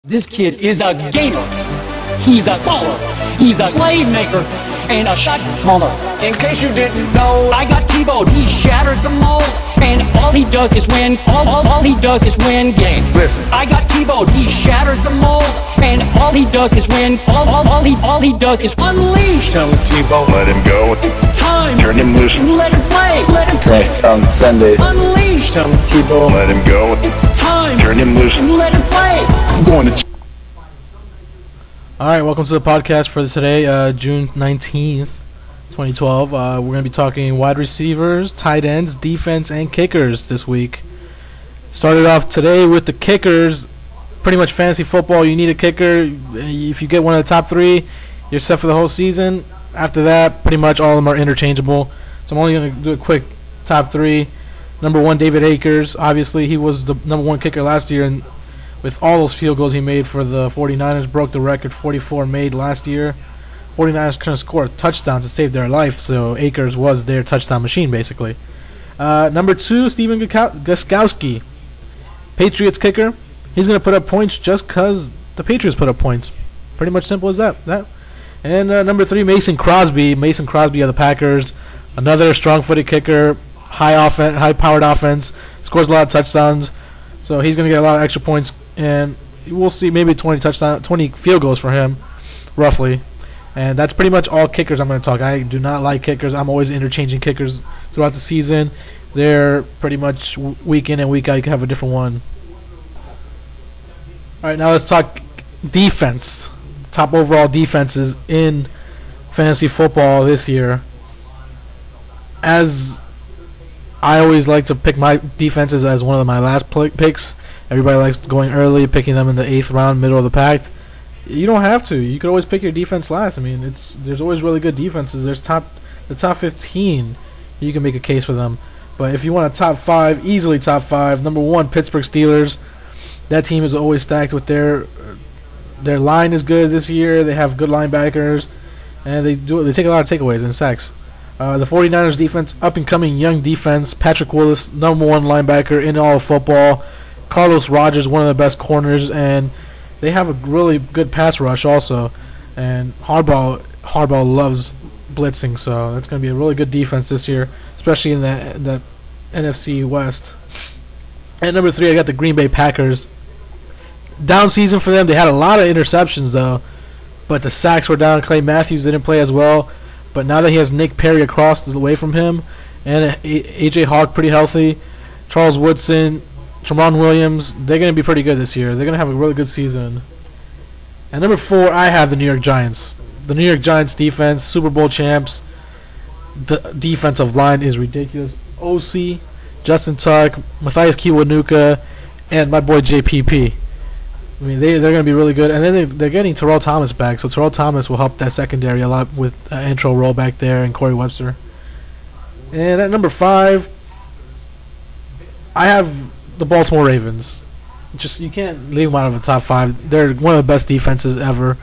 This kid is a gainer. He's a baller. He's a playmaker and a shot caller. In case you didn't know, I got T-Bowed. He shattered the mold. And all he does is win. All he does is win games. Listen. I got T-Bowed. He shattered the mold. And all he does is win. All he does is unleash. tell T-Bow, Let him go. It's time. Turn him loose. Let him play. Let him play. On Sunday. Unleash. tell T-Bow, Let him go. It's time. Turn him loose. Let him play. I'm going to All right, welcome to the podcast for today, June 19th, 2012. We're going to be talking wide receivers, tight ends, defense, and kickers this week. Started off today with the kickers. Pretty much fantasy football, you need a kicker. If you get one of the top three, you're set for the whole season. After that, pretty much all of them are interchangeable. So I'm only going to do a quick top three. Number one, David Akers. Obviously, he was the number one kicker last year, and with all those field goals he made for the 49ers, broke the record 44 made last year. 49ers couldn't score a touchdown to save their life, so Akers was their touchdown machine, basically. Number two, Steven Gostkowski, Patriots kicker. He's going to put up points just because the Patriots put up points. Pretty much simple as that. And number three, Mason Crosby. Mason Crosby of the Packers. Another strong-footed kicker, high-powered offense, scores a lot of touchdowns. So he's going to get a lot of extra points, and we'll see maybe 20 field goals for him, roughly. And that's pretty much all kickers I'm going to talk. I do not like kickers. I'm always interchanging kickers throughout the season. They're pretty much week in and week out. You can have a different one. All right, now let's talk defense. Top overall defenses in fantasy football this year. As I always like to pick my defenses as one of my last picks. Everybody likes going early, picking them in the 8th round, middle of the pack. You don't have to. You could always pick your defense last. I mean, there's always really good defenses. There's the top 15. You can make a case for them. But if you want a top 5, easily top 5. Number 1, Pittsburgh Steelers. That team is always stacked with their line is good this year. They have good linebackers, and they take a lot of takeaways and sacks. The 49ers defense, up-and-coming young defense. Patrick Willis, number 1 linebacker in all of football. Carlos Rogers, one of the best corners, and they have a really good pass rush also. And Harbaugh loves blitzing, so that's going to be a really good defense this year, especially in the NFC West. At number 3, I got the Green Bay Packers. Down season for them. They had a lot of interceptions, though, but the sacks were down. Clay Matthews didn't play as well. But now that he has Nick Perry across the way from him, and A.J. Hawk pretty healthy, Charles Woodson, Tramon Williams, they're going to be pretty good this year. They're going to have a really good season. At number 4, I have the New York Giants. The New York Giants defense, Super Bowl champs. The defensive line is ridiculous. OC, Justin Tuck, Matthias Kiwanuka, and my boy JPP. I mean, they're going to be really good. And then they're getting Terrell Thomas back, so Terrell Thomas will help that secondary a lot with intro roll back there and Corey Webster. And at number 5, I have the Baltimore Ravens. You can't leave them out of the top 5. They're one of the best defenses ever.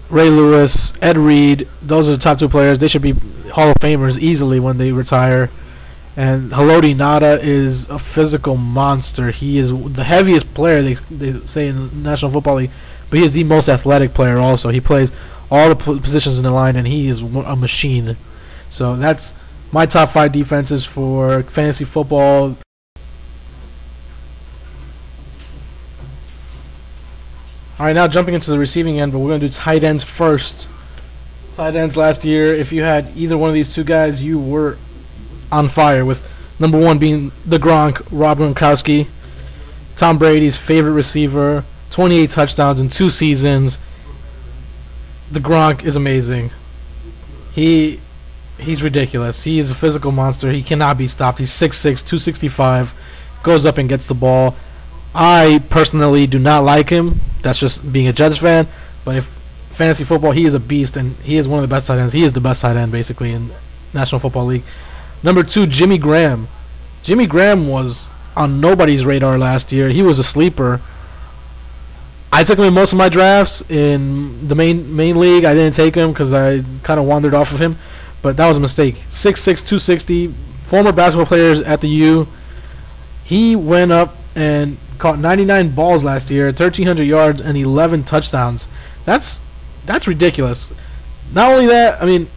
Ray Lewis, Ed Reed, those are the top 2 players. They should be Hall of Famers easily when they retire. And Haloti Ngata is a physical monster. He is the heaviest player, they say, in the National Football League. But he is the most athletic player also. He plays all the positions in the line, and he is a machine. So that's my top 5 defenses for fantasy football. All right, now jumping into the receiving end, but we're going to do tight ends first. Tight ends last year, if you had either one of these 2 guys, you were on fire, with number 1 being the Gronk, Rob Gronkowski, Tom Brady's favorite receiver, 28 touchdowns in 2 seasons. The Gronk is amazing. He's ridiculous. He is a physical monster. He cannot be stopped. He's 6'6", 265, goes up and gets the ball. I personally do not like him. That's just being a Jets fan. But if fantasy football, he is a beast, and he is one of the best tight ends. He is the best tight end, basically, in National Football League. Number 2, Jimmy Graham. Jimmy Graham was on nobody's radar last year. He was a sleeper. I took him in most of my drafts. In the main league, I didn't take him because I kind of wandered off of him. But that was a mistake. 6'6", 260, former basketball players at the U. He went up and caught 99 balls last year, 1,300 yards, and 11 touchdowns. That's ridiculous. Not only that, I mean,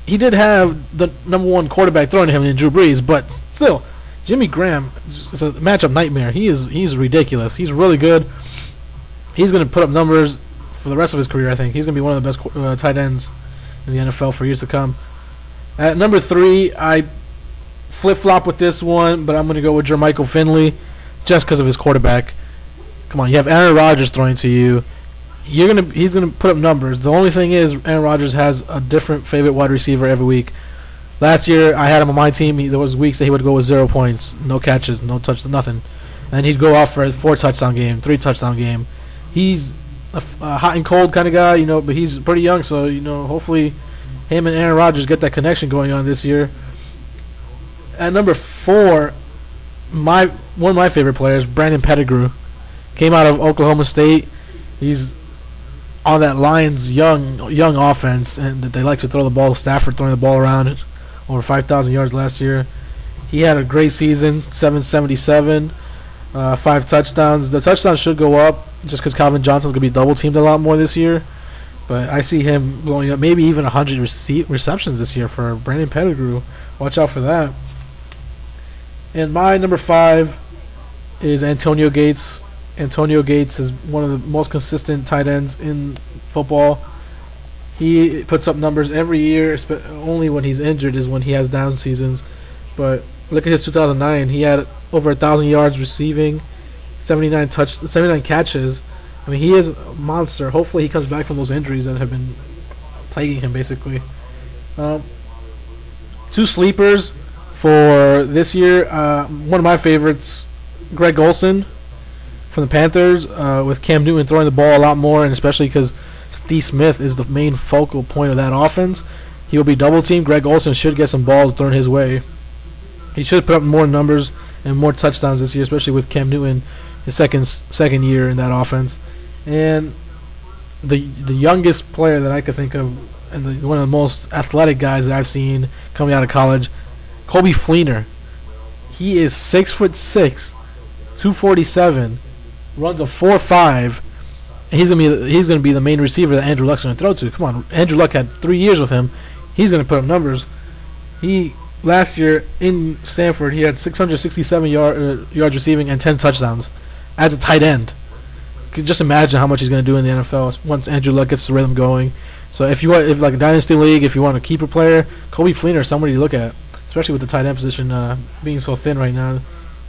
he did have the number one quarterback throwing to him in Drew Brees, but still, Jimmy Graham is a matchup nightmare. He's ridiculous. He's really good. He's going to put up numbers for the rest of his career, I think. He's going to be one of the best tight ends in the NFL for years to come. At number 3, I flip-flop with this one, but I'm going to go with Jermichael Finley just because of his quarterback. Come on, you have Aaron Rodgers throwing to you. He's gonna put up numbers. The only thing is Aaron Rodgers has a different favorite wide receiver every week. Last year I had him on my team. There was weeks that he would go with 0 points, no catches, no touch, nothing, and he'd go off for a 4 touchdown game, 3 touchdown game. He's a hot and cold kind of guy, you know, but he's pretty young, so you know hopefully him and Aaron Rodgers get that connection going on this year. At number 4, one of my favorite players, Brandon Pettigrew, came out of Oklahoma State. He's on that Lions young offense, and they like to throw the ball. Stafford throwing the ball around over 5,000 yards last year. He had a great season, 777, 5 touchdowns. The touchdowns should go up just because Calvin Johnson's going to be double teamed a lot more this year. But I see him blowing up, maybe even 100 receptions this year for Brandon Pettigrew. Watch out for that. And my number 5 is Antonio Gates. Antonio Gates is one of the most consistent tight ends in football. He puts up numbers every year. Only when he's injured is when he has down seasons. But look at his 2009. He had over 1,000 yards receiving, 79 catches. I mean, he is a monster. Hopefully he comes back from those injuries that have been plaguing him, basically. 2 sleepers for this year. One of my favorites, Greg Olsen from the Panthers, with Cam Newton throwing the ball a lot more, and especially because Steve Smith is the main focal point of that offense. He will be double teamed. Greg Olsen should get some balls thrown his way. He should put up more numbers and more touchdowns this year, especially with Cam Newton, his second year in that offense. And the youngest player that I could think of, and one of the most athletic guys that I've seen coming out of college, Colby Fleener. He is 6'6", 247. Runs a 4.5, and he's gonna be the main receiver that Andrew Luck's gonna throw to. Come on, Andrew Luck had 3 years with him. He's gonna put up numbers. Last year in Stanford, he had 667 yards receiving and 10 touchdowns as a tight end. You can just imagine how much he's gonna do in the NFL once Andrew Luck gets the rhythm going. So if like a dynasty league, if you want to keep a player, Colby Fleener is somebody to look at, especially with the tight end position being so thin right now.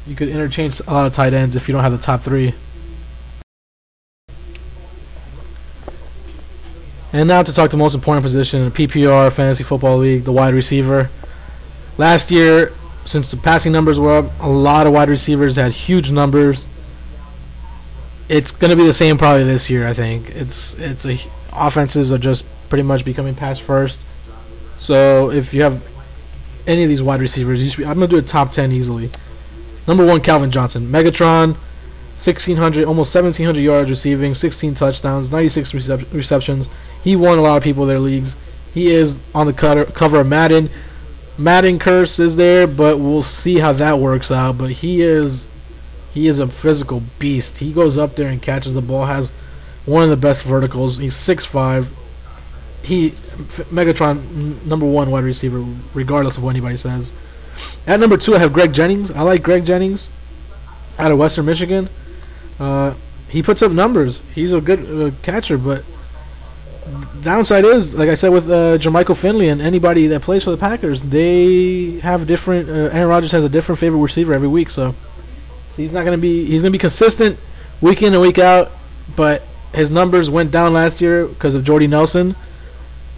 You could interchange a lot of tight ends if you don't have the top 3. And now to talk the most important position in PPR Fantasy Football League, the wide receiver. Last year, since the passing numbers were up, a lot of wide receivers had huge numbers. It's going to be the same probably this year, I think. Offenses are just pretty much becoming pass first. So if you have any of these wide receivers, I'm going to do a top 10 easily. Number 1, Calvin Johnson. Megatron, 1,600, almost 1,700 yards receiving, 16 touchdowns, 96 receptions. He won a lot of people their leagues. He is on the cover of Madden. Madden curse is there, but we'll see how that works out. But he is a physical beast. He goes up there and catches the ball, has one of the best verticals. He's 6'5". Megatron, number 1 wide receiver, regardless of what anybody says. At number 2, I have Greg Jennings. I like Greg Jennings out of Western Michigan. He puts up numbers. He's a good catcher, but downside is, like I said, with Jermichael Finley and anybody that plays for the Packers, they have different. Aaron Rodgers has a different favorite receiver every week, so he's not going to be. He's going to be consistent week in and week out, but his numbers went down last year because of Jordy Nelson.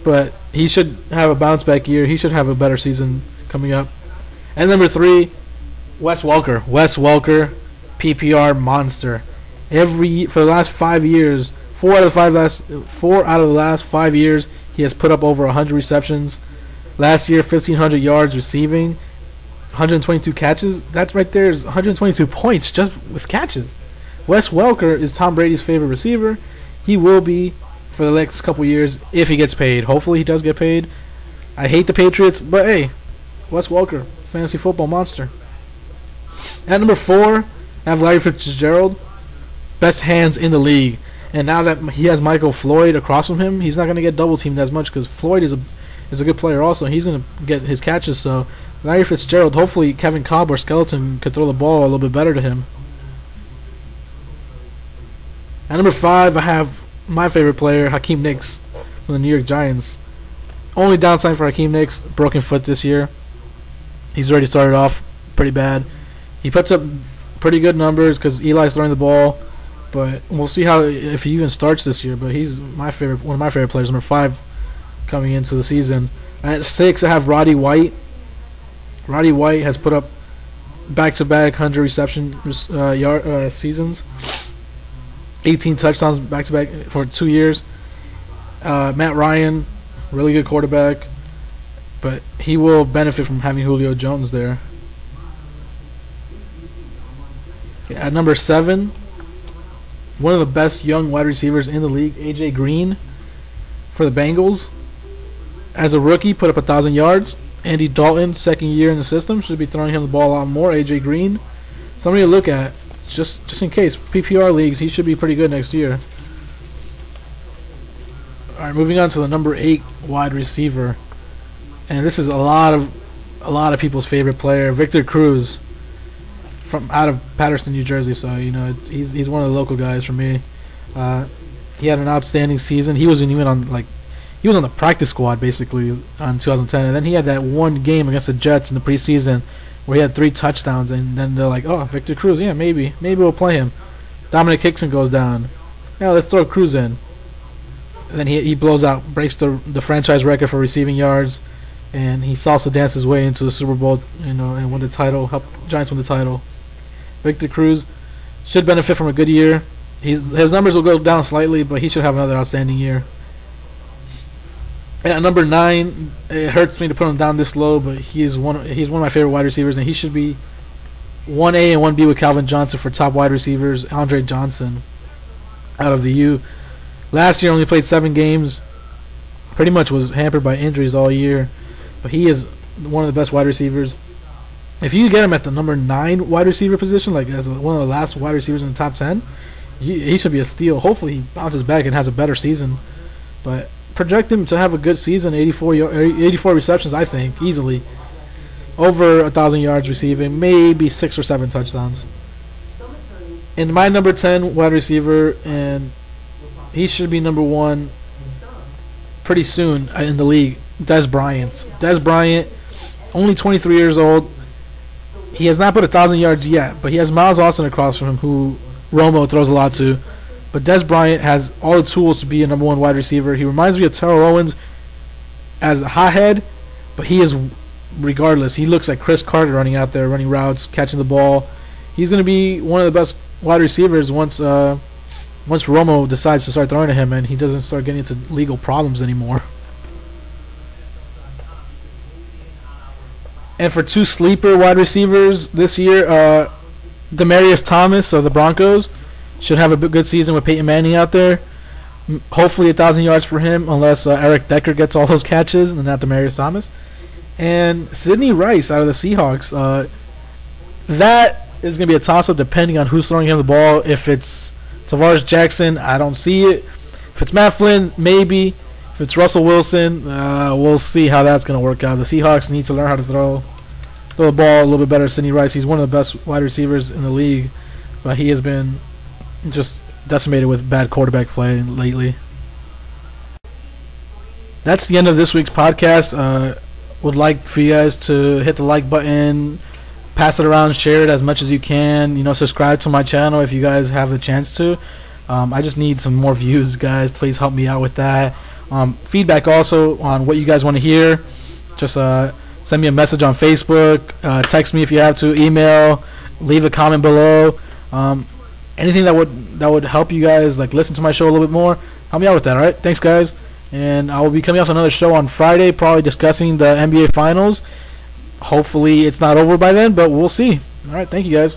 But he should have a bounce back year. He should have a better season coming up. And number 3, Wes Welker. Wes Welker, PPR monster. For the last 5 years, 4 out of the last 5 years, he has put up over 100 receptions. Last year, 1,500 yards receiving, 122 catches. That right there is 122 points just with catches. Wes Welker is Tom Brady's favorite receiver. He will be for the next couple years if he gets paid. Hopefully he does get paid. I hate the Patriots, but hey, Wes Welker, fantasy football monster. At number 4, I have Larry Fitzgerald. best hands in the league. And now that he has Michael Floyd across from him, he's not going to get double teamed as much because Floyd is a good player also. And he's going to get his catches. So Larry Fitzgerald, hopefully Kevin Kolb or Skeleton could throw the ball a little bit better to him. At number 5, I have my favorite player, Hakeem Nicks from the New York Giants. Only downside for Hakeem Nicks, broken foot this year. He's already started off pretty bad. He puts up pretty good numbers because Eli's throwing the ball. But we'll see if he even starts this year. But he's one of my favorite players, number 5, coming into the season. At 6, I have Roddy White. Roddy White has put up back-to-back 100 reception seasons, 18 touchdowns back-to-back for 2 years. Matt Ryan, really good quarterback, but he will benefit from having Julio Jones there. At number 7. One of the best young wide receivers in the league, A.J. Green, for the Bengals. As a rookie, put up 1,000 yards. Andy Dalton, second year in the system, should be throwing him the ball a lot more. A.J. Green, somebody to look at, just in case. PPR leagues, he should be pretty good next year. All right, moving on to the number 8 wide receiver, and this is a lot of people's favorite player, Victor Cruz, from out of Paterson, New Jersey. So he's one of the local guys for me. He had an outstanding season. He wasn't even on the practice squad basically on 2010, and then he had that one game against the Jets in the preseason where he had 3 touchdowns, and then they're like, oh, Victor Cruz, yeah, maybe we'll play him. Dominic Hickson goes down. Yeah, let's throw Cruz in. And then he blows out, breaks the franchise record for receiving yards, and he salsa danced his way into the Super Bowl, and won the title, helped Giants win the title. Victor Cruz should benefit from a good year. His numbers will go down slightly, but he should have another outstanding year. At number 9, it hurts me to put him down this low, but he's one of my favorite wide receivers, and he should be 1A and 1B with Calvin Johnson for top wide receivers. Andre Johnson out of the U. Last year only played 7 games. Pretty much was hampered by injuries all year, but he is one of the best wide receivers. If you get him at the number 9 wide receiver position, like as one of the last wide receivers in the top 10, he should be a steal. Hopefully he bounces back and has a better season. But project him to have a good season, 84 receptions, I think, easily. Over 1,000 yards receiving, maybe 6 or 7 touchdowns. And my number 10 wide receiver, and he should be number 1 pretty soon in the league, Dez Bryant. Dez Bryant, only 23 years old. He has not put 1,000 yards yet, but he has Miles Austin across from him, who Romo throws a lot to. But Dez Bryant has all the tools to be a number 1 wide receiver. He reminds me of Terrell Owens as a hothead, but he is, regardless, he looks like Chris Carter running out there, running routes, catching the ball. He's going to be one of the best wide receivers once Romo decides to start throwing to him and he doesn't start getting into legal problems anymore. And for 2 sleeper wide receivers this year, Demaryius Thomas of the Broncos should have a good season with Peyton Manning out there. Hopefully 1,000 yards for him, unless Eric Decker gets all those catches and not Demaryius Thomas. And Sidney Rice out of the Seahawks. That is going to be a toss-up depending on who's throwing him the ball. If it's Tavares Jackson, I don't see it. If it's Matt Flynn, maybe. If it's Russell Wilson, we'll see how that's going to work out. The Seahawks need to learn how to throw the ball a little bit better. Sidney Rice, he's one of the best wide receivers in the league, but he has been just decimated with bad quarterback play lately. That's the end of this week's podcast. Would like for you guys to hit the like button, pass it around, share it as much as you can. Subscribe to my channel if you guys have the chance to. I just need some more views, guys. Please help me out with that. Feedback also on what you guys want to hear. Just send me a message on Facebook. Text me if you have to. Email. Leave a comment below. Anything that would help you guys listen to my show a little bit more. Help me out with that. All right. Thanks, guys. And I will be coming out with another show on Friday, probably discussing the NBA Finals. Hopefully it's not over by then, but we'll see. All right. Thank you, guys.